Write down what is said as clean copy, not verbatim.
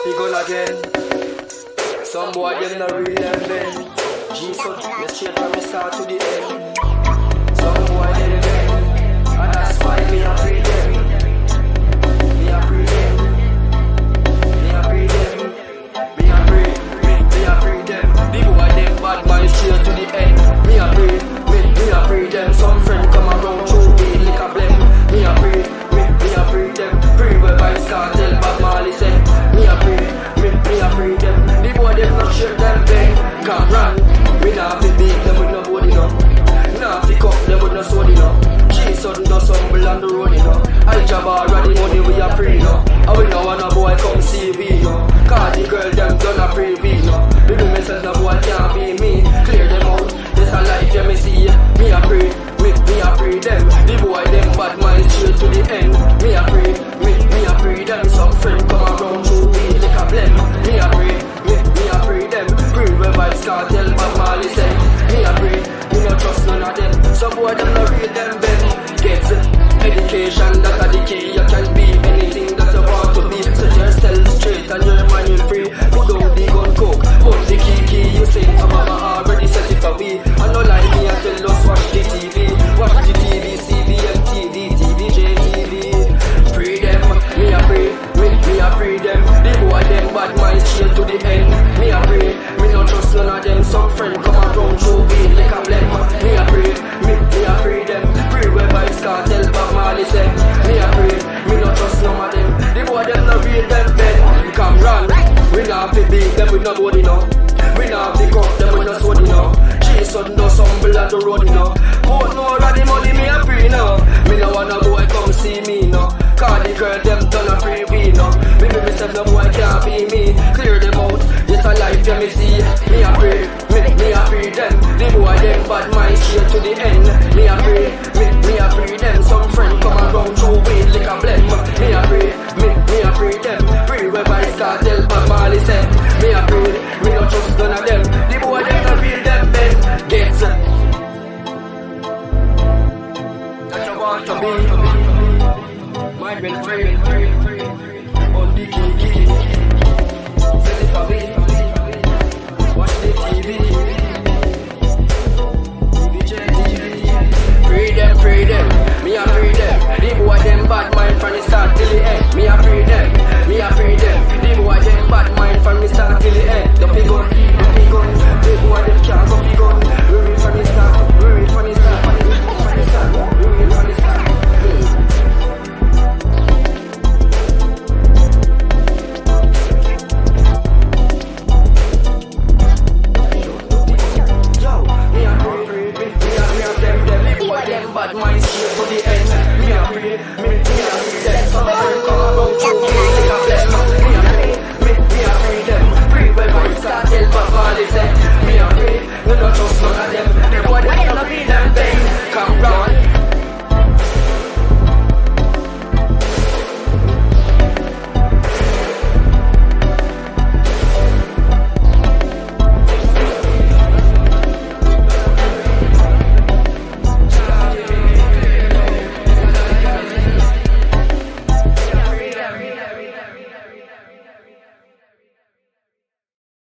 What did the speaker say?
Duppy gun again. Some boy them not real them then. Jesus, you straight from the start to the end. Some boy them then, and that's why me a free them. Me a free them. Me a free them. Me a free them. The boy them bad man straight to the end. Me a free them. Some friend come around through me like a blem. Me a free them. Free where vibes cartel Bob Marley said. Me a free them. The boy them not shit them bang. Can't run. We not fi beat them with no body no. Not fi cup them with no soda no. She sudden does stumble on the road no. I JAHBAR the money we a free no. And we no want a boy come see we no. Cause the girl them done a free we no. Me do myself no boy can't be me. Clear them out. This a life yeah me see. Me a free them. The boy them bad mind straight to the end. Me a free them. Some friend come around through me like a blem. Me a free them. Free where vibes cartel Bob Marley say. Me a free, me no trust none of them. Some boy them no read them bend. Get education that a the key. You can be anything that you want to be. Set yourself straight and your mind will free. Put down the gun coke, put the key. You say mama already set it for me. I no lie me and tell us watch the TV. Watch the TV, CBM TV, TVJ TV. Free them, me a free them. The boy them bad mind straight to the end. Me a free, me no trust none of them. Some friend come around through me like a blem. Me a free them. Free where vibes cartel Bob Marley say. Me a free, me no trust none of them. The boy them no real them bed. Come run, we not fi beat them with no body no. We not fi cuff them with no soda no. She sudden does stumble on the road no. But no of the money me a free no. Me no want a boy come see me no. Cause the girl them done a free we no. Me myself no boy can't be me. Clear them out, this a life yeah me see. Me a free them. The boy them bad mind straight to the end. Me a free them. Some friend come around through weed like a blem. Me a free them. Free where vibes cartel Bob Marley said. Me a free, me no trust none of them. The boy them no real them men. Gets that you want to be. My been free on the key. Send it for me. Watch the TV. Free them, me a free them. The boy them bad mind from the start till the end. Me a free them. The boy them bad mind from the start till the end. Duppy gun. The boy them can't go big gun. We read from the start. We read from the start. Bad mind straight to the end. Me a free